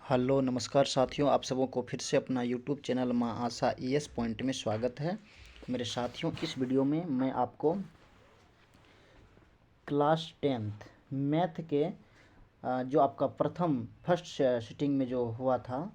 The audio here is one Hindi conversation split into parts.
हेलो नमस्कार साथियों, आप सबों को फिर से अपना यूट्यूब चैनल माँ आशा ES पॉइंट में स्वागत है। मेरे साथियों, इस वीडियो में मैं आपको क्लास 10th मैथ के जो आपका फर्स्ट सिटिंग में जो हुआ था,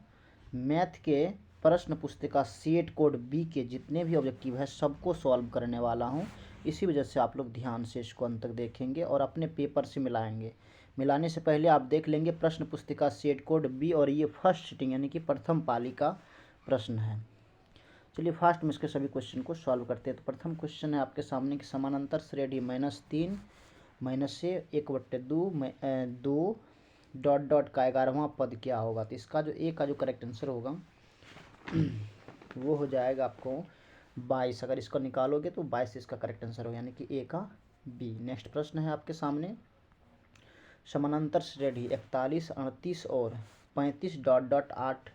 मैथ के प्रश्न पुस्तिका सेट कोड बी के जितने भी ऑब्जेक्टिव है सबको सॉल्व करने वाला हूँ। इसी वजह से आप लोग ध्यान से इसको अंत तक देखेंगे और अपने पेपर से मिलाएंगे। मिलाने से पहले आप देख लेंगे प्रश्न पुस्तिका सेट कोड बी, और ये फर्स्ट सिटिंग यानी कि प्रथम पाली का प्रश्न है। चलिए फास्ट में इसके सभी क्वेश्चन को सॉल्व करते हैं। तो प्रथम क्वेश्चन है आपके सामने कि समानांतर श्रेणी -3 -2 डॉट डॉट का 11वां पद क्या होगा। तो इसका जो ए का जो करेक्ट आंसर होगा वो हो जाएगा आपको 22। अगर इसको निकालोगे तो 22 इसका करेक्ट आंसर होगा, यानी कि ए का बी। नेक्स्ट प्रश्न है आपके सामने, समानांतर श्रेणी 41, 38 और 35 डॉट डॉट 8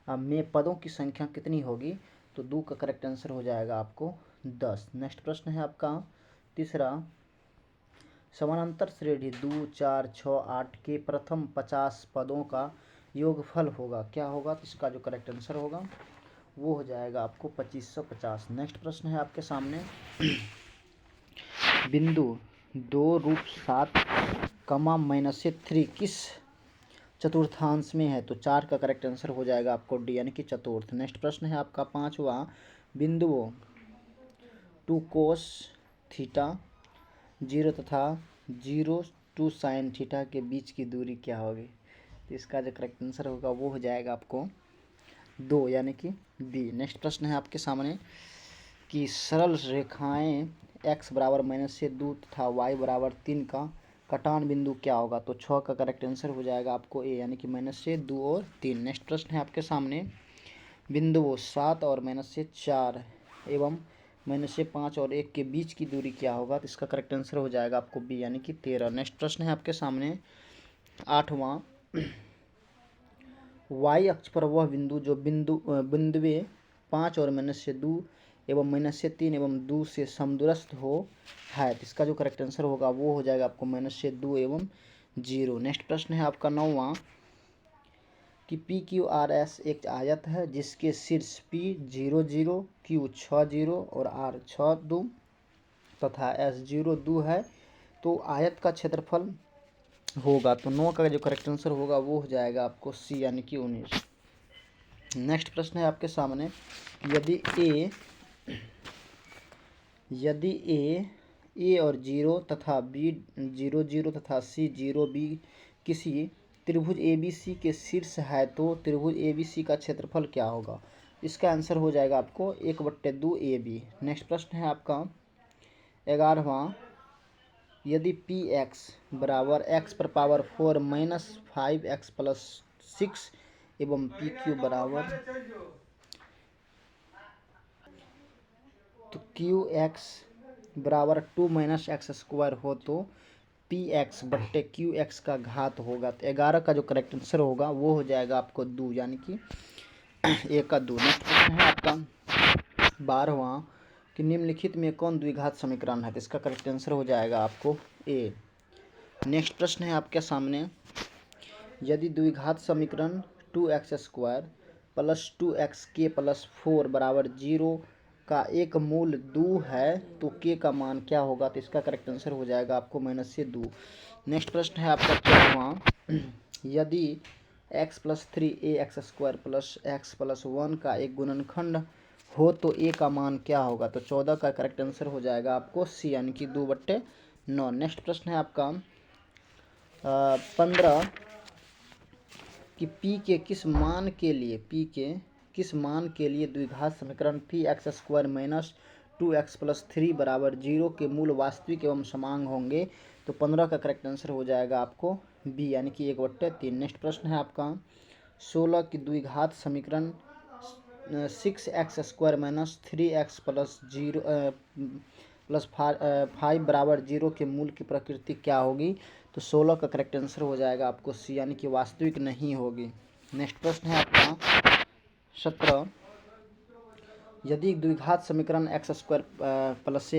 में पदों की संख्या कितनी होगी। तो 2 का करेक्ट आंसर हो जाएगा आपको 10। नेक्स्ट प्रश्न है आपका तीसरा, समानांतर श्रेणी 2, 4, 6, 8 के प्रथम 50 पदों का योगफल होगा, क्या होगा। तो इसका जो करेक्ट आंसर होगा वो हो जाएगा आपको 2550। नेक्स्ट प्रश्न है आपके सामने, बिंदु 2 रूप 7, -3 किस चतुर्थांश में है। तो 4 का करेक्ट आंसर हो जाएगा आपको डी, यानी कि चतुर्थ। नेक्स्ट प्रश्न है आपका पांचवा, बिंदुओं 2 कोस थीटा 0 तथा 0 2 साइन थीटा के बीच की दूरी क्या होगी। तो इसका जो करेक्ट आंसर होगा वो हो जाएगा आपको 2, यानी कि बी। नेक्स्ट प्रश्न है आपके सामने कि सरल रेखाएं x बराबर -2 तथा y बराबर 3 का कटान बिंदु क्या होगा। तो 6 का करेक्ट आंसर हो जाएगा आपको ए, यानी कि -2 और 3। नेक्स्ट प्रश्न है आपके सामने, बिंदुओं 7 और -4 एवं -5 और 1 के बीच की दूरी क्या होगा। तो इसका करेक्ट आंसर हो जाएगा आपको बी, यानी कि 13। नेक्स्ट प्रश्न है आपके सामने आठवां, y अक्ष पर वह बिंदु जो बिंदुए 5 और -2 एवं -3 एवं 2 से समदूरस्थ हो है। तो इसका जो करेक्ट आंसर होगा वो हो जाएगा आपको -2 एवं 0। नेक्स्ट प्रश्न है आपका नौवां कि PQRS एक आयत है जिसके शीर्ष P 0 0, Q 6 0 और R 6 2 तथा S 0 2 है। तो आयत का क्षेत्रफल होगा। तो 9 का जो करेक्ट आंसर होगा वो हो जाएगा आपको सी, यानी कि 19। नेक्स्ट प्रश्न है आपके सामने, यदि ए और 0 तथा बी 0 0 तथा सी 0 बी किसी त्रिभुज ABC के शीर्ष है तो त्रिभुज ABC का क्षेत्रफल क्या होगा। इसका आंसर हो जाएगा आपको 1/2 AB। नेक्स्ट प्रश्न है आपका 11वां, यदि Px बराबर x⁴ -5x + 6 एवं PQ बराबर तो QX बराबर 2 - x² हो तो Px/QX का घात होगा। तो 11 का जो करेक्ट आंसर होगा वो हो जाएगा आपको 2, यानी कि ए का 2। नेक्स्ट प्रश्न है आपका 12वां कि निम्नलिखित में कौन द्विघात समीकरण है। तो इसका करेक्ट आंसर हो जाएगा आपको ए। नेक्स्ट प्रश्न है आपके सामने, यदि द्विघात समीकरण 2x² + 2xk + 4 बराबर 0 का एक मूल 2 है तो k का मान क्या होगा। तो इसका करेक्ट आंसर हो जाएगा आपको -2। नेक्स्ट प्रश्न है आपका 14वां, यदि x + 3ax² + x + 1 का एक गुणनखंड हो तो a का मान क्या होगा। तो 14 का करेक्ट आंसर हो जाएगा आपको सी, यानी कि 2/9। नेक्स्ट प्रश्न है आपका 15 कि p के किस मान के लिए द्विघात समीकरण Px² - 2x + 3 बराबर 0 के मूल वास्तविक एवं समांग होंगे। तो 15 का करेक्ट आंसर हो जाएगा आपको बी, यानी कि 1/3। नेक्स्ट प्रश्न है आपका 16 की द्विघात समीकरण 6x² - 3x + 5 बराबर 0 के मूल की प्रकृति क्या होगी। तो 16 का करेक्ट आंसर हो जाएगा आपको सी, यानी कि वास्तविक नहीं होगी। नेक्स्ट प्रश्न है आपका 17, यदि द्विघात समीकरण x² +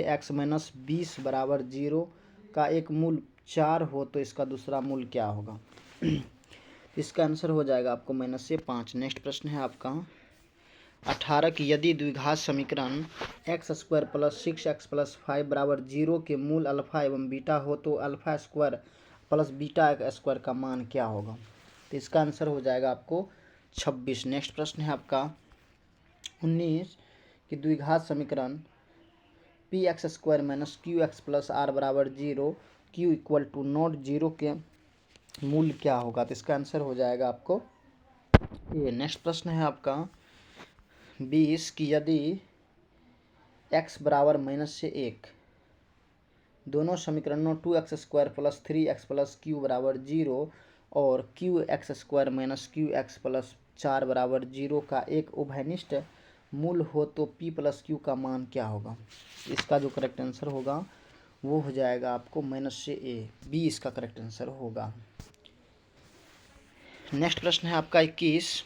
x - 20 बराबर 0 का एक मूल 4 हो तो इसका दूसरा मूल क्या होगा। इसका आंसर हो जाएगा आपको -5। नेक्स्ट प्रश्न है आपका 18 की यदि द्विघात समीकरण x² + 6x + 5 = 0 के मूल अल्फा एवं बीटा हो तो α² + β² का मान क्या होगा? तो इसका आंसर हो जाएगा आपको 26। नेक्स्ट प्रश्न है आपका 19 कि द्विघात समीकरण px² - qx + r = 0 q = not 0 के मूल क्या होगा? तो इसका आंसर हो जाएगा आपको ये। नेक्स्ट प्रश्न है आपका 20 कि यदि x बराबर -1 दोनों समीकरणों 2x² + 3x + q = 0 और qx² - qx + 4 = 0 का एक उभयनिष्ठ मूल हो तो p + q का मान क्या होगा? इसका जो करेक्ट आंसर होगा वो हो जाएगा आपको -a। बी इसका करेक्ट आंसर होगा। नेक्स्ट प्रश्न है आपका 21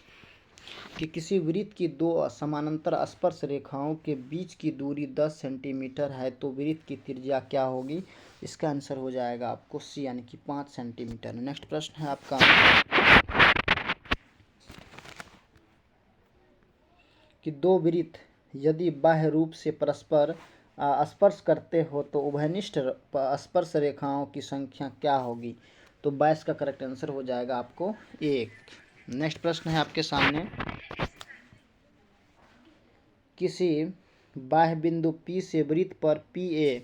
कि किसी वृत्त की दो समानांतर स्पर्श रेखाओं के बीच की दूरी 10 सेंटीमीटर है तो वृत्त की त्रिज्या क्या होगी? इसका आंसर हो जाएगा आपको सी यानी कि 5 सेंटीमीटर। नेक्स्ट प्रश्न है आपका कि दो वृत्त यदि बाह्य रूप से परस्पर स्पर्श करते हो तो उभयनिष्ठ स्पर्श रेखाओं की संख्या क्या होगी? तो 22 का करेक्ट आंसर हो जाएगा आपको 1। नेक्स्ट प्रश्न है आपके सामने किसी बाह्य बिंदु P से वृत्त पर PA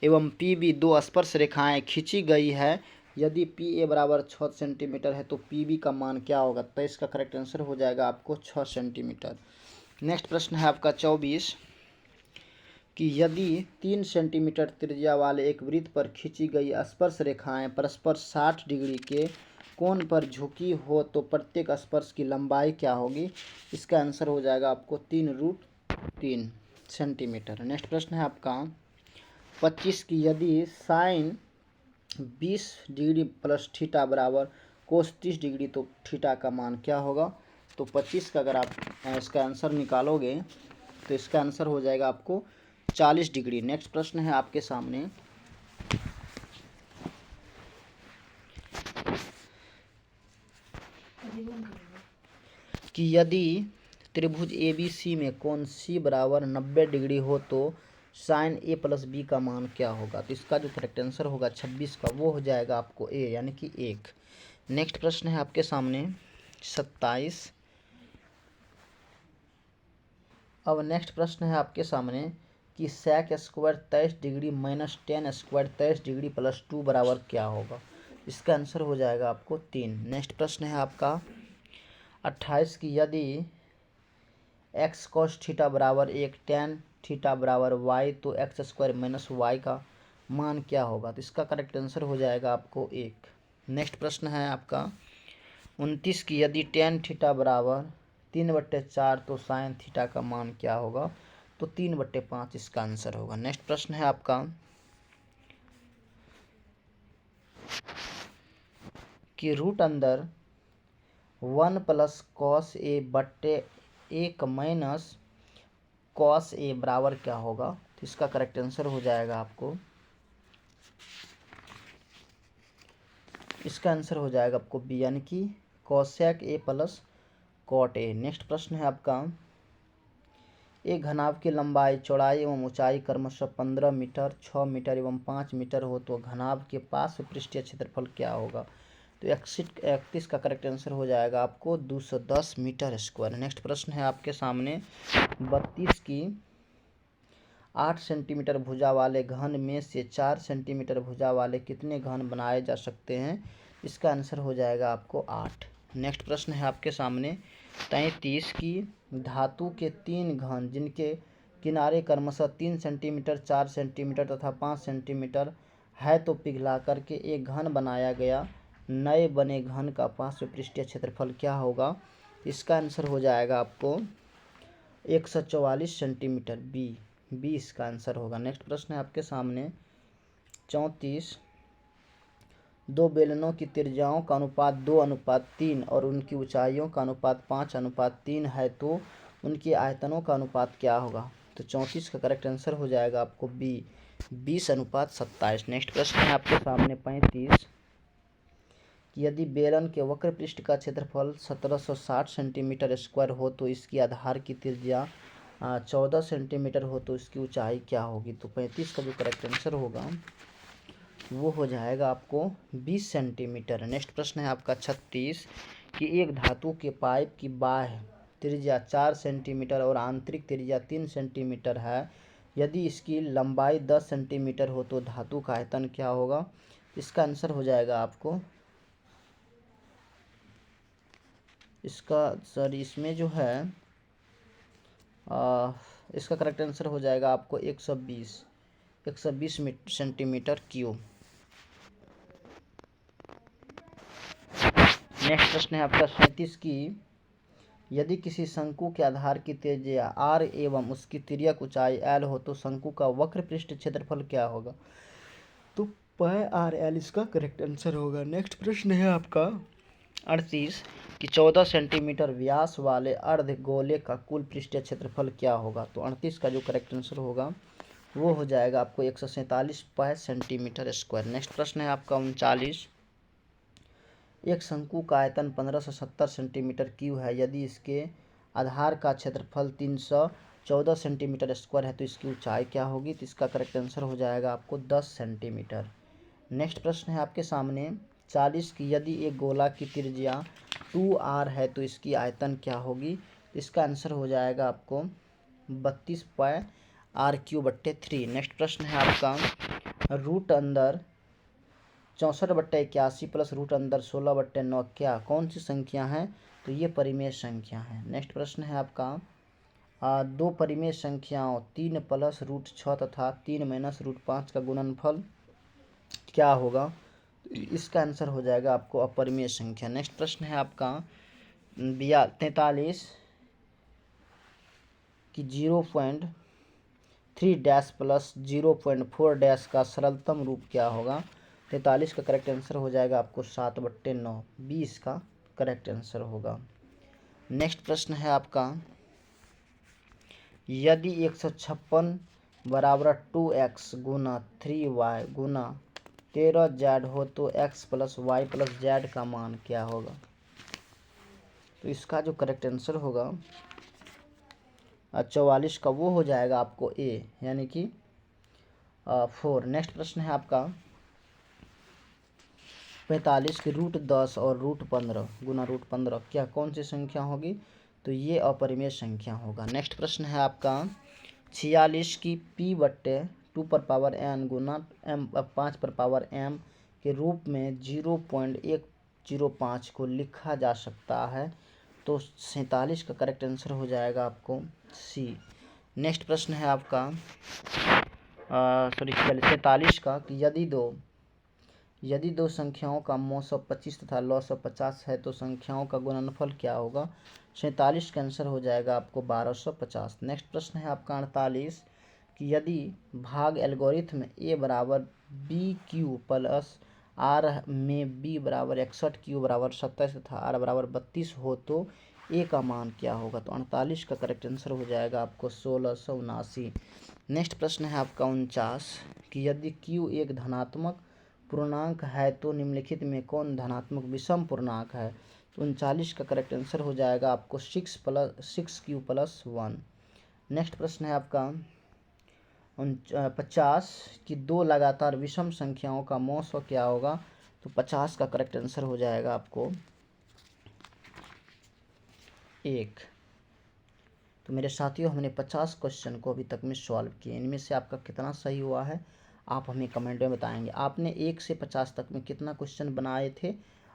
एवं PB दो स्पर्श रेखाएं खींची गई है। यदि PA बराबर 6 सेंटीमीटर है तो PB का मान क्या होगा? तो इसका करेक्ट आंसर हो जाएगा आपको 6 सेंटीमीटर। नेक्स्ट प्रश्न है आपका 24 कि यदि 3 सेंटीमीटर त्रिज्या वाले एक वृत्त पर खींची गई स्पर्श रेखाएं परस्पर 60 डिग्री के कोण पर झुकी हो तो प्रत्येक स्पर्श की लंबाई क्या होगी? इसका आंसर हो जाएगा आपको 3√3 सेंटीमीटर। नेक्स्ट प्रश्न है आपका 25 की यदि साइन 20 डिग्री प्लस थीटा बराबर कोस 30 डिग्री तो थीटा का मान क्या होगा? तो 25 का अगर आप इसका आंसर निकालोगे तो इसका आंसर हो जाएगा आपको 40 डिग्री। नेक्स्ट प्रश्न है आपके सामने कि यदि त्रिभुज ABC में कोण C बराबर 90 डिग्री हो तो साइन A + B का मान क्या होगा? तो इसका जो करेक्ट आंसर होगा 26 का वो हो जाएगा आपको A यानी कि 1। नेक्स्ट प्रश्न है आपके सामने 27। अब नेक्स्ट प्रश्न है आपके सामने कि sec² 23 डिग्री - tan² 23 डिग्री + 2 बराबर क्या होगा? इसका आंसर हो जाएगा आपको 3। नेक्स्ट प्रश्न है आपका 28 की यदि x cos थीटा बराबर 1 tan थीटा बराबर y तो x² - y का मान क्या होगा? तो इसका करेक्ट आंसर हो जाएगा आपको 1। नेक्स्ट प्रश्न है आपका 29 की यदि tan थीटा बराबर 3/4 तो साइन थीटा का मान क्या होगा? तो 3/5 इसका आंसर होगा। नेक्स्ट प्रश्न है आपका कि रूट अंदर 1 + cos A/1 - cos A बराबर क्या होगा? तो इसका करेक्ट आंसर हो जाएगा आपको इसका आंसर हो जाएगा आपको बी यानी कि cosec A + cot A। Next प्रश्न है आपका एक घनाभ की लंबाई चौड़ाई एवं ऊंचाई क्रमशः 15 मीटर 6 मीटर एवं 5 मीटर हो तो घनाभ के पार्श्व पृष्ठीय क्षेत्रफल क्या होगा? तो 31 का करेक्ट आंसर हो जाएगा आपको 210 मीटर स्क्वायर। नेक्स्ट प्रश्न है आपके सामने 32 की 8 सेंटीमीटर भुजा वाले घन में से 4 सेंटीमीटर भुजा वाले कितने घन बनाए जा सकते हैं? इसका आंसर हो जाएगा आपको 8। नेक्स्ट प्रश्न है आपके सामने 33 की धातु के 3 घन जिनके किनारे क्रमशः 3 सेंटीमीटर 4 सेंटीमीटर तथा 5 सेंटीमीटर है तो पिघला करके एक घन बनाया गया नए बने घन का पार्श्व पृष्ठीय क्षेत्रफल क्या होगा? इसका आंसर हो जाएगा आपको 144 सेंटीमीटर बी इसका आंसर होगा। नेक्स्ट प्रश्न है आपके सामने 34 दो बेलनों की त्रिज्याओं का अनुपात 2:3 और उनकी ऊंचाइयों का अनुपात 5:3 है तो उनके आयतनों का अनुपात क्या होगा? तो 34 का करेक्ट आंसर हो जाएगा आपको बी 20:27। नेक्स्ट प्रश्न है आपके सामने 35 कि यदि बेलन के वक्र पृष्ठ का क्षेत्रफल 1760 सेंटीमीटर स्क्वायर हो तो इसकी आधार की त्रिज्या 14 सेंटीमीटर हो तो इसकी ऊंचाई क्या होगी। तो 35 का जो करेक्ट आंसर होगा वो हो जाएगा आपको 20 सेंटीमीटर। नेक्स्ट प्रश्न है आपका 36 कि एक धातु के पाइप की बाह्य त्रिज्या 4 सेंटीमीटर और आंतरिक त्रिज्या 3 सेंटीमीटर है। यदि इसकी लंबाई 10 सेंटीमीटर हो तो धातु का आयतन क्या होगा। इसका आंसर हो जाएगा आपको इसमें जो है इसका करेक्ट आंसर हो जाएगा आपको 120 सेंटीमीटर क्यूब। नेक्स्ट प्रश्न है आपका 37 की यदि किसी शंकु के आधार की त्रिज्या r एवं उसकी तिर्यक ऊंचाई l हो तो शंकु का वक्र पृष्ठ क्षेत्रफल क्या होगा। तो पाई r l इसका करेक्ट आंसर होगा। नेक्स्ट प्रश्न है आपका 38 कि 14 सेंटीमीटर व्यास वाले अर्ध गोले का कुल पृष्ठीय क्षेत्रफल क्या होगा। तो 38 का जो करेक्ट आंसर होगा वो हो जाएगा आपको 147 पाई सेंटीमीटर स्क्वायर। नेक्स्ट प्रश्न है आपका 39 एक शंकु का आयतन 1570 सेंटीमीटर क्यूब है। यदि इसके आधार का क्षेत्रफल 314 सेंटीमीटर स्क्वायर है तो इसकी ऊंचाई क्या होगी। तो इसका करेक्ट आंसर हो जाएगा आपको 10 सेंटीमीटर। नेक्स्ट प्रश्न है आपके सामने 40 की यदि एक गोला की त्रिज्या 2r है तो इसकी आयतन क्या होगी। इसका आंसर हो जाएगा आपको 32 पाई r³ 3। नेक्स्ट प्रश्न है आपका रूट अंदर 64/81 प्लस रूट अंदर 16/9 क्या कौन सी संख्या है। तो ये परिमेय संख्या है। नेक्स्ट प्रश्न है आपका दो परिमेय संख्याओं 3 प्लस रूट 6 तथा 3 माइनस रूट 5 का गुणनफल क्या होगा। इसका आंसर हो जाएगा आपको अपरिमेय संख्या। नेक्स्ट प्रश्न है आपका 43 कि 0.3 डैश प्लस 0.4 डैश का सरलतम रूप क्या होगा। 43 का करेक्ट आंसर हो जाएगा आपको 7/9। 20 का करेक्ट आंसर होगा। नेक्स्ट प्रश्न है आपका यदि 156 बराबर 2x गुना 3y गुना 13z हो तो x plus y plus z का मान क्या होगा। तो इसका जो करेक्ट आंसर होगा 44 का वो हो जाएगा आपको ए यानी कि 4। नेक्स्ट प्रश्न है आपका 45 की रूट 10 और रूट 15 गुना रूट 15 क्या कौन सी संख्या होगी। तो ये अपरिमेय संख्या होगा। नेक्स्ट प्रश्न है आपका 46 की p/2 गुना m5 के रूप में 0.105 को लिखा जा सकता है। तो 47 का करेक्ट आंसर हो जाएगा आपको सी। नेक्स्ट प्रश्न है आपका 47 का कि यदि दो संख्याओं का मौल 125 तथा लॉग 150 है तो संख्याओं का गुणनफल क्या होगा। 47 का आंसर हो जाएगा आपको 1250। नेक्स्ट प्रश्न है आपका 48 कि यदि भाग एल्गोरिथम a बराबर BQ प्लस r में b बराबर 61 q बराबर 27 तथा r बराबर 32 हो तो a का मान क्या होगा। तो 48 का करेक्ट आंसर हो जाएगा आपको 1679। नेक्स्ट प्रश्न है आपका 49 कि यदि q एक धनात्मक पूर्णांक है तो निम्नलिखित में कौन धनात्मक विषम पूर्णांक है। तो 39 का करेक्ट आंसर हो जाएगा आपको 6q + 1। नेक्स्ट प्रश्न है आपका 50 कि दो लगातार विषम संख्याओं का मौसा क्या होगा। तो 50 का करेक्ट आंसर हो जाएगा आपको 1। तो मेरे साथियों हमने 50 क्वेश्चन को अभी तक में सॉल्व किए। इनमें से आपका कितना सही हुआ है आप हमें कमेंट में बताएंगे। आपने 1 से 50 तक में कितना क्वेश्चन बनाए थे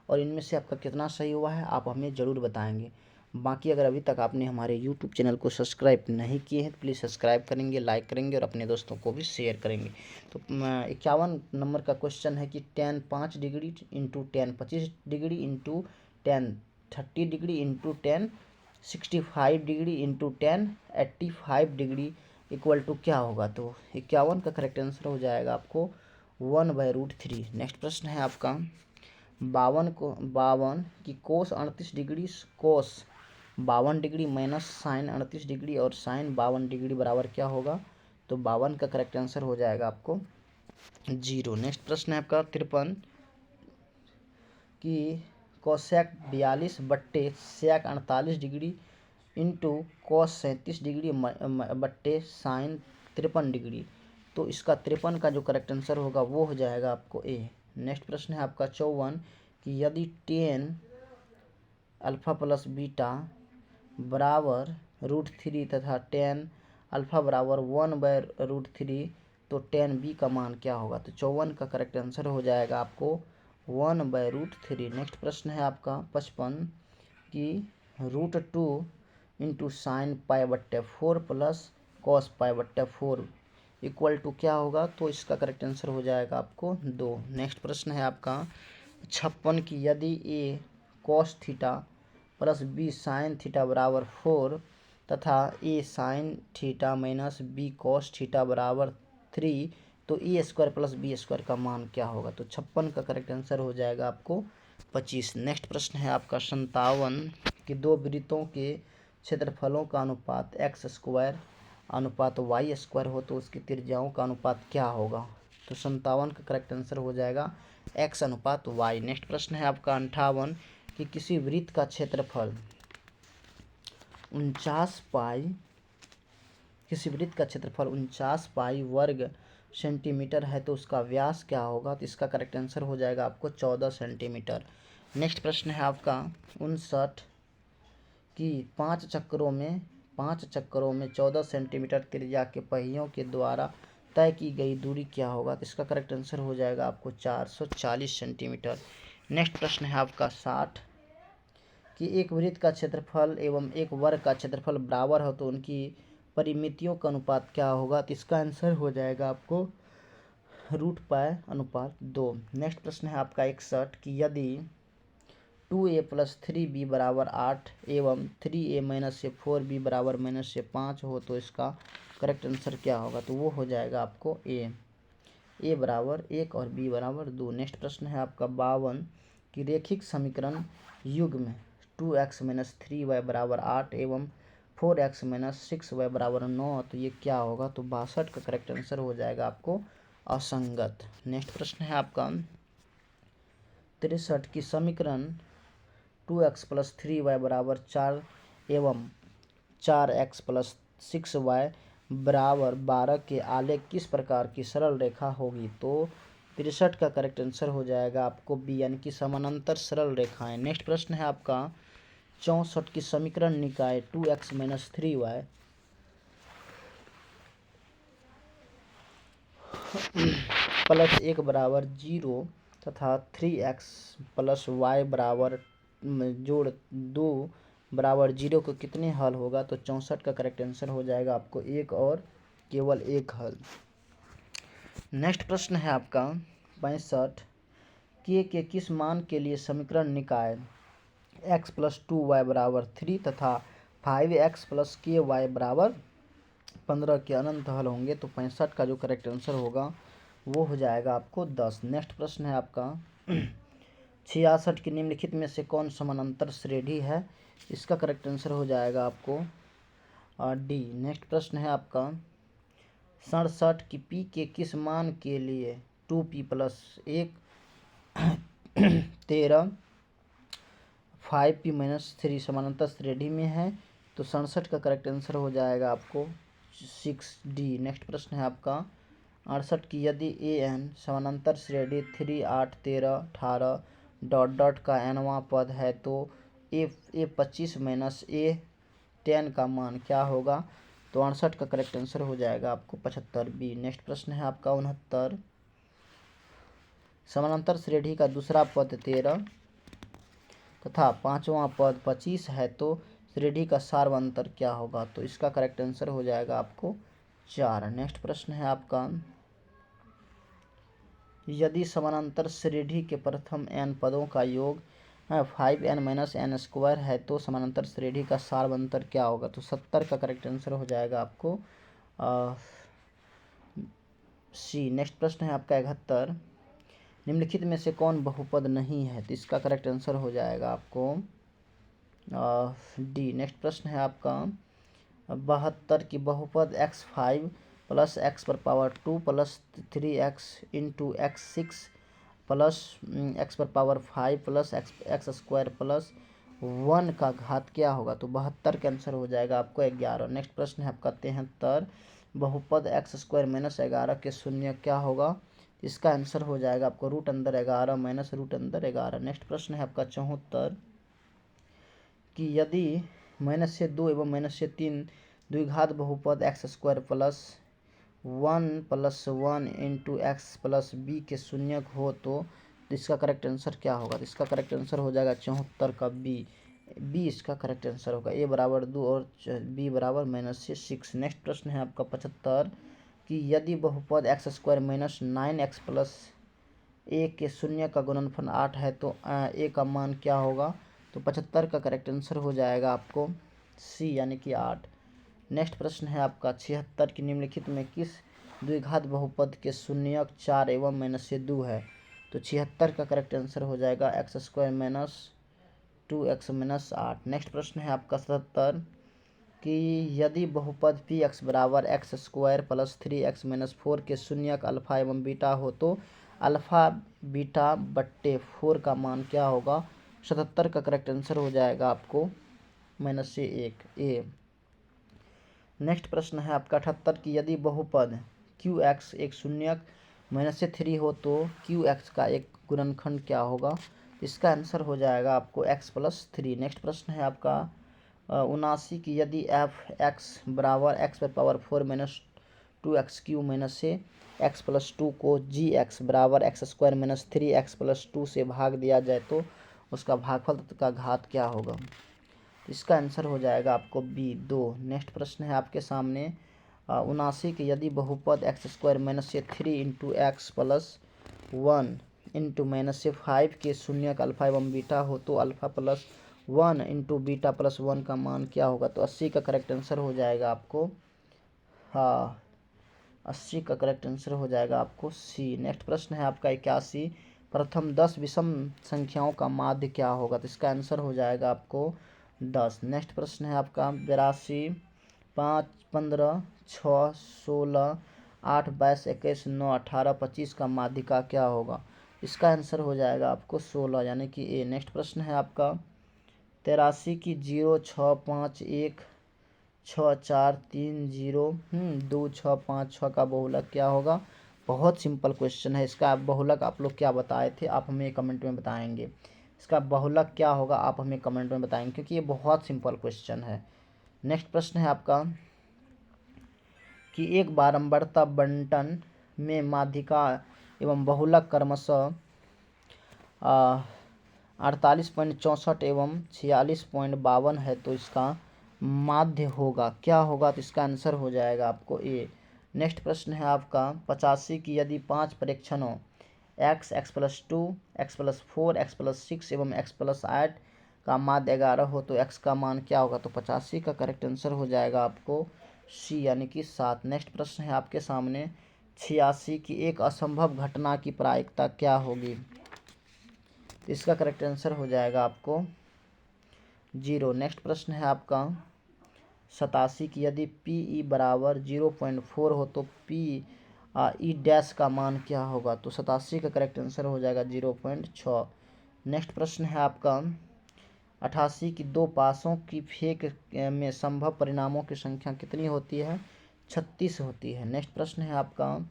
और इनमें से आपका कितना सही हुआ है आप हमें ज़रूर बताएंगे। बाकी अगर अभी तक आपने हमारे YouTube चैनल को सब्सक्राइब नहीं किए हैं तो प्लीज़ सब्सक्राइब करेंगे, लाइक करेंगे और अपने दोस्तों को भी शेयर करेंगे। तो 51 नंबर का क्वेश्चन है कि tan 5 degree into tan 25 degree into tan 30 degree into tan 65 degree into tan 85 degree equal to क्या होगा। तो 51 का करेक्ट आंसर हो जाएगा आपको 1/√3। नेक्स्ट प्रश्न है आपका 52 की cos 38 degree cos 52 degree minus sine 38 degree और साइन 52 डिग्री बराबर क्या होगा। तो 52 का करेक्ट आंसर हो जाएगा आपको 0। नेक्स्ट प्रश्न है आपका 53 कि कोसेक 42 बट्टे सेक 48 डिग्री इंटू कॉस 37 डिग्री बट्टे साइन 53 डिग्री। तो इसका 53 का जो करेक्ट आंसर होगा वो हो जाएगा आपको ए। नेक्स्ट प्रश्न है आपका 54 कि यदि 10 अल्फ़ा प्लस बीटा बराबर √3 तथा 10 अल्फ़ा बराबर 1/√3 तो 10b का मान क्या होगा। तो 54 का करेक्ट आंसर हो जाएगा आपको 1/√3। नेक्स्ट प्रश्न है आपका 55 कि √2 into sine π/4 plus cos π/4 equal to क्या होगा। तो इसका करेक्ट आंसर हो जाएगा आपको 2। नेक्स्ट प्रश्न है आपका 56 कि यदि a cos theta plus b sine theta बराबर 4 तथा a sine theta minus b cos theta बराबर 3 तो a² प्लस b² का मान क्या होगा। तो 56 का करेक्ट आंसर हो जाएगा आपको 25। नेक्स्ट प्रश्न है आपका 57 कि दो वृत्तों के क्षेत्रफलों का अनुपात x² अनुपात y² हो तो उसकी त्रिज्याओं का अनुपात क्या होगा। तो 57 का करेक्ट आंसर हो जाएगा x अनुपात y। नेक्स्ट प्रश्न है आपका 58 कि किसी वृत्त का क्षेत्रफल 49 पाई वर्ग सेंटीमीटर है तो उसका व्यास क्या होगा। तो इसका करेक्ट आंसर हो जाएगा आपको 14 सेंटीमीटर। नेक्स्ट प्रश्न है आपका 59 कि 5 चक्करों में 14 सेंटीमीटर त्रिज्या के पहियों के द्वारा तय की गई दूरी क्या होगा। तो इसका करेक्ट आंसर हो जाएगा आपको 440 सेंटीमीटर। नेक्स्ट प्रश्न है आपका 60 कि एक वृत्त का क्षेत्रफल एवं एक वर्ग का क्षेत्रफल बराबर हो तो उनकी परिमितियों का अनुपात क्या होगा। तो इसका आंसर हो जाएगा आपको √π/2। नेक्स्ट प्रश्न है आपका 61 कि यदि 2a + 3b बराबर 8 एवं 3a - 4b बराबर -5 हो तो इसका करेक्ट आंसर क्या होगा। तो वो हो जाएगा आपको a बराबर 1 और b बराबर 2। नेक्स्ट प्रश्न है आपका 52 कि रेखिक समीकरण युग्म 2x - 3y बराबर 8 एवं 4x - 6y बराबर 9 तो ये क्या होगा। तो 62 का करेक्ट आंसर हो जाएगा आपको असंगत। नेक्स्ट प्रश्न है आपका 63 की समीकरण 2x + 3y बराबर 4 एवं 4x + 6y बराबर 12 के आलेख किस प्रकार की सरल रेखा होगी। तो 63 का करेक्ट आंसर हो जाएगा आपको बी यानी कि समानांतर सरल रेखाएं। नेक्स्ट प्रश्न है आपका 64 की समीकरण निकाय 2x - 3y + 1 बराबर 0 तथा 3x + y बराबर जोड़ 2 बराबर 0 को कितने हल होगा। तो 64 का करेक्ट आंसर हो जाएगा आपको 1 और केवल 1 हल। नेक्स्ट प्रश्न है आपका 65 के किस मान के लिए समीकरण निकाय x + 2y बराबर 3 तथा 5x + ky बराबर 15 के अनंत हल होंगे। तो 65 का जो करेक्ट आंसर होगा वो हो जाएगा आपको 10। नेक्स्ट प्रश्न है आपका 66 की निम्नलिखित में से कौन समानांतर श्रेणी है। इसका करेक्ट आंसर हो जाएगा आपको डी। नेक्स्ट प्रश्न है आपका 67 की p के किस मान के लिए 2p + 1 13 5p - 3 समानांतर श्रेणी में है। तो 67 का करेक्ट आंसर हो जाएगा आपको 6D। नेक्स्ट प्रश्न है आपका 68 की यदि an समानांतर श्रेणी 3 8 13 18 ... का nवां पद है तो a 25 - a 10 का मान क्या होगा। तो 68 का करेक्ट आंसर हो जाएगा आपको 75B। नेक्स्ट प्रश्न है आपका 69 समानांतर श्रेणी का दूसरा पद 13 तथा पांचवा पद 25 है तो श्रेणी का सार्वंतर क्या होगा। तो इसका करेक्ट आंसर हो जाएगा आपको 4। नेक्स्ट प्रश्न है आपका यदि समानांतर श्रेणी के प्रथम n पदों का योग 5n - n² है तो समानांतर श्रेणी का सार्वंतर क्या होगा। तो 70 का करेक्ट आंसर हो जाएगा आपको सी। नेक्स्ट प्रश्न है आपका 71 निम्नलिखित में से कौन बहुपद नहीं है। तो इसका करेक्ट आंसर हो जाएगा आपको डी। नेक्स्ट प्रश्न है आपका 72 की बहुपद x5 + x⁻² + 3x × x6 plus x पर power 5 plus x square plus 1 का घात क्या होगा, तो 72 का आंसर हो जाएगा आपको 11। नेक्स्ट प्रश्न है आपका 73, बहुपद एक्स स्क्वायर माइनस 11 के शून्य क्या होगा, इसका आंसर हो जाएगा आपको रूट अंदर 11 माइनस रूट अंदर 11। नेक्स्ट प्रश्न है आपका 74, कि यदि माइनस से 2 एवं माइनस से 3 द्विघात बहुपद x square plus 1 into x plus b के शून्य हो तो इसका करेक्ट आंसर क्या होगा, तो इसका करेक्ट आंसर हो जाएगा 74 का बी इसका करेक्ट आंसर होगा। ए बराबर 2 और बी बराबर -6। नेक्स्ट प्रश्न है आपका 75, कि यदि बहुपद x square minus 9x plus a के शून्य का गुणनफल 8 है तो ए का मान क्या होगा, तो 75 का करेक्ट आंसर हो जाएगा आपको सी यानी कि 8। नेक्स्ट प्रश्न है आपका 76, की निम्नलिखित में किस द्विघात बहुपद के शून्यक 4 एवं -2 है, तो 76 का करेक्ट आंसर हो जाएगा x square minus 2x minus 8। Next प्रश्न है आपका 77, कि यदि बहुपद पी एक्स बराबर x square plus 3x minus 4 के शून्यक अल्फा एवं बीटा हो तो अल्फा बीटा बट्टे 4 का मान क्या होगा, 77 का करेक्ट आंसर हो जाएगा आपको -1 ए। नेक्स्ट प्रश्न है आपका 78, की यदि बहुपद क्यू एक्स एक शून्यक -3 हो तो क्यू एक्स का एक गुणनखंड क्या होगा, इसका आंसर हो जाएगा आपको x प्लस 3। नेक्स्ट प्रश्न है आपका 79, की यदि एफ एक्स बराबर एक्स पर power 4 minus 2x Q minus से एक्स प्लस 2 को जी एक्स बराबर x square minus 3x plus 2 से भाग दिया जाए तो उसका भागफल का घात क्या होगा, इसका आंसर हो जाएगा आपको बी 2। नेक्स्ट प्रश्न है आपके सामने 79, कि यदि बहुपद एक्स स्क्वायर माइनस से 3 into x plus 1 into minus से 5 के शून्य का अल्फा एवं बीटा हो तो alpha plus 1 into beta plus 1 का मान क्या होगा, तो 80 का करेक्ट आंसर हो जाएगा आपको 80 का करेक्ट आंसर हो जाएगा आपको सी। नेक्स्ट प्रश्न है आपका 81, प्रथम 10 विषम संख्याओं का माध्य क्या होगा, तो इसका आंसर हो जाएगा आपको 10। नेक्स्ट प्रश्न है आपका 82, 5, 15, 6, 16, 8, 22, 21, 9, 18, 25 का माध्यिका क्या होगा, इसका आंसर हो जाएगा आपको 16 यानी कि ए। नेक्स्ट प्रश्न है आपका 83, की 0, 6, 5, 1, 6, 4, 3, 0, 2, 6, 5, 6 का बहुलक क्या होगा, बहुत सिंपल क्वेश्चन है। इसका बहुलक आप लोग क्या बताए थे, आप हमें कमेंट में बताएंगे। इसका बहुलक क्या होगा आप हमें कमेंट में बताएंगे, क्योंकि ये बहुत सिंपल क्वेश्चन है। नेक्स्ट प्रश्न है आपका, कि एक बारंबारता बंटन में माध्यिका एवं बहुलक क्रमशः 48.64 एवं 46.52 है तो इसका माध्य होगा क्या होगा, तो इसका आंसर हो जाएगा आपको ए। नेक्स्ट प्रश्न है आपका 85, की यदि 5 परीक्षणों x, x plus 2, x plus 4, x plus 6 एवं x प्लस 8 का माध्य 11 हो तो x का मान क्या होगा, तो 85 का करेक्ट आंसर हो जाएगा आपको सी यानी कि 7। नेक्स्ट प्रश्न है आपके सामने 86, की एक असंभव घटना की प्रायिकता क्या होगी, तो इसका करेक्ट आंसर हो जाएगा आपको 0। नेक्स्ट प्रश्न है आपका 87, की यदि पी ई बराबर 0.4 हो तो पी ई डैश का मान क्या होगा, तो 87 का करेक्ट आंसर हो जाएगा 0.6। नेक्स्ट प्रश्न है आपका 88, की दो पासों की फेंक में संभव परिणामों की संख्या कितनी होती है, 36 होती है। नेक्स्ट प्रश्न है आपका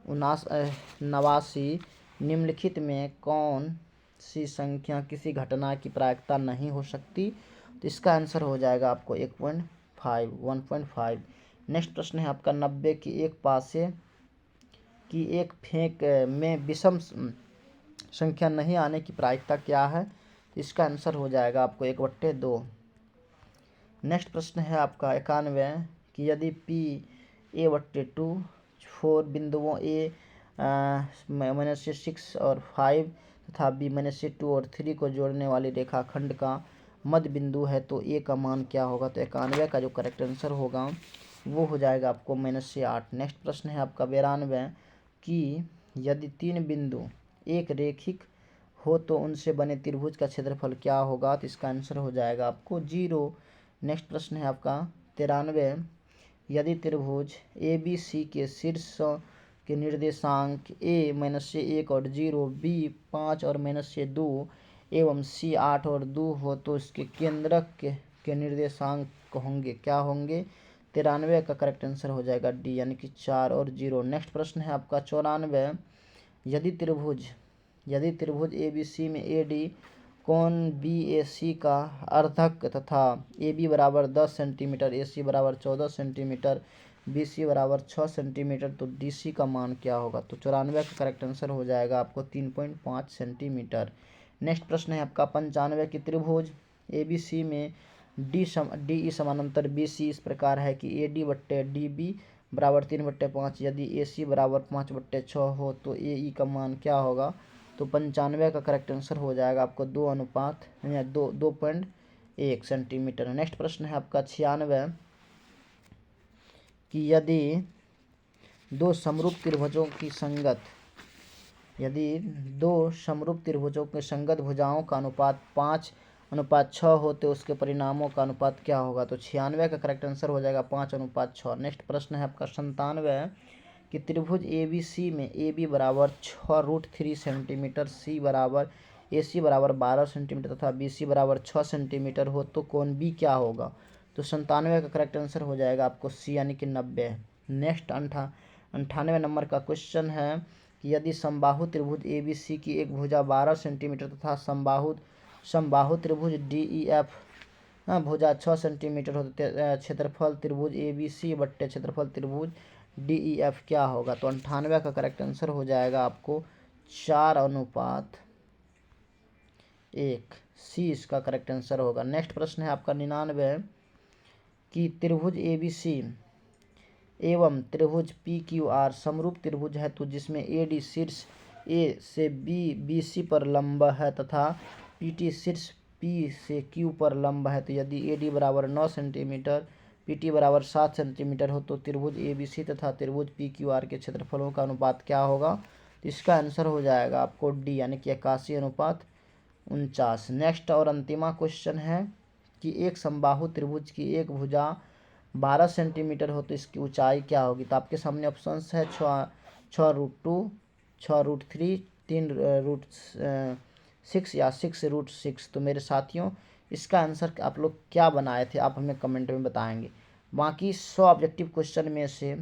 89, निम्नलिखित में कौन सी संख्या किसी घटना की प्रायिकता नहीं हो सकती, तो इसका आंसर हो जाएगा आपको 1.5। नेक्स्ट प्रश्न है आपका 90, की एक पासे की एक फेंक में विषम संख्या नहीं आने की प्रायिकता क्या है, तो इसका आंसर हो जाएगा आपको 1/2। नेक्स्ट प्रश्न है आपका 91, कि यदि पी a/2 4 बिंदुओं ए -6 और 5 तथा बी -2 और 3 को जोड़ने वाली रेखाखंड का मध्य बिंदु है तो ए का मान क्या होगा, तो 91 का जो करेक्ट आंसर होगा वो हो जाएगा आपको -8। नेक्स्ट प्रश्न है आपका 92, कि यदि 3 बिंदु एक रेखिक हो तो उनसे बने त्रिभुज का क्षेत्रफल क्या होगा, तो इसका आंसर हो जाएगा आपको 0। नेक्स्ट प्रश्न है आपका 93, यदि त्रिभुज ए बी सी के शीर्ष के निर्देशांक a -1 और 0, b 5 और -2 एवं c 8 और 2 हो तो इसके केंद्रक के निर्देशांक होंगे क्या होंगे? 93 का करेक्ट आंसर हो जाएगा डी, यानी कि 4 और 0। नेक्स्ट प्रश्न है आपका 94। यदि त्रिभुज ABC में AD कोण BAC का अर्धक तथा AB बराबर 10 सेंटीमीटर, AC बराबर 14 सेंटीमीटर, BC बराबर 6 सेंटीमीटर, तो DC का मान क्या होगा? तो 94 का करेक्ट आंसर हो जाएगा आपको 3.5 सेंटीमीटर। नेक्स्ट प्रश्न है आपका 95 की त्रिभुज ABC में DE समानांतर BC इस प्रकार है कि AD बट्टे DB बराबर 3/5। यदि AC बराबर 5/6 हो तो AE का मान क्या होगा? तो 95 का करेक्ट आंसर हो जाएगा आपको 2:1 सेंटीमीटर। नेक्स्ट प्रश्न है आपका 96 कि यदि दो समरूप त्रिभुजों के संगत भुजाओं का अनुपात 5:6 हो तो उसके परिणामों का अनुपात क्या होगा? तो 96 का करेक्ट आंसर हो जाएगा 5:6। नेक्स्ट प्रश्न है आपका 97 कि त्रिभुज ABC में AB बराबर 6√3 सेंटीमीटर, AC बराबर 12 सेंटीमीटर तथा BC बराबर 6 सेंटीमीटर हो तो कोण B क्या होगा? तो 97 का करेक्ट आंसर हो जाएगा आपको C, यानी कि 90। नेक्स्ट 98 नंबर का क्वेश्चन है कि यदि समबाहु त्रिभुज ABC की एक भुजा 12 सेंटीमीटर तथा समबाहु त्रिभुज DEF भुजा 6 सेंटीमीटर हो तो क्षेत्रफल त्रिभुज ABC बट्टे क्षेत्रफल त्रिभुज DEF क्या होगा? तो 98 का करेक्ट आंसर हो जाएगा आपको 4:1, सी इसका करेक्ट आंसर होगा। नेक्स्ट प्रश्न है आपका 99 कि त्रिभुज ABC एवं त्रिभुज PQR समरूप त्रिभुज है तो जिसमें AD शीर्ष A से BC पर लंब है तथा PT शीर्ष P से Q पर लंब है, तो यदि AD बराबर 9 सेंटीमीटर, PT बराबर 7 सेंटीमीटर हो तो त्रिभुज ABC तथा त्रिभुज PQR के क्षेत्रफलों का अनुपात क्या होगा? तो इसका आंसर हो जाएगा आपको डी, यानी कि 81:49। नेक्स्ट और अंतिमा क्वेश्चन है कि एक समबाहु त्रिभुज की एक भुजा 12 सेंटीमीटर हो तो इसकी ऊंचाई क्या होगी? तो आपके सामने ऑप्शंस है 6√2, 6√3, 3√6 या 6√6। तो मेरे साथियों इसका आंसर आप लोग क्या बनाए थे आप हमें कमेंट में बताएंगे। बाकी 100 ऑब्जेक्टिव क्वेश्चन में से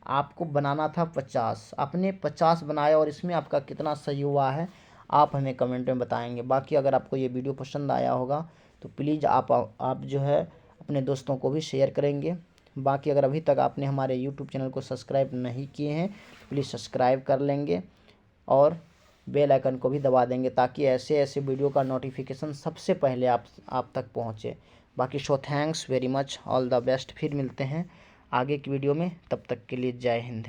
आपको बनाना था 50, आपने 50 बनाया और इसमें आपका कितना सही हुआ है आप हमें कमेंट में बताएंगे। बाकी अगर आपको ये वीडियो पसंद आया होगा तो प्लीज़ आप जो है अपने दोस्तों को भी शेयर करेंगे। बाकी अगर अभी तक आपने हमारे यूट्यूब चैनल को सब्सक्राइब नहीं किए हैं प्लीज़ सब्सक्राइब कर लेंगे और बेल आइकन को भी दबा देंगे ताकि ऐसे वीडियो का नोटिफिकेशन सबसे पहले आप तक पहुंचे। बाकी thanks very much, all the best. फिर मिलते हैं आगे की वीडियो में, तब तक के लिए जय हिंद।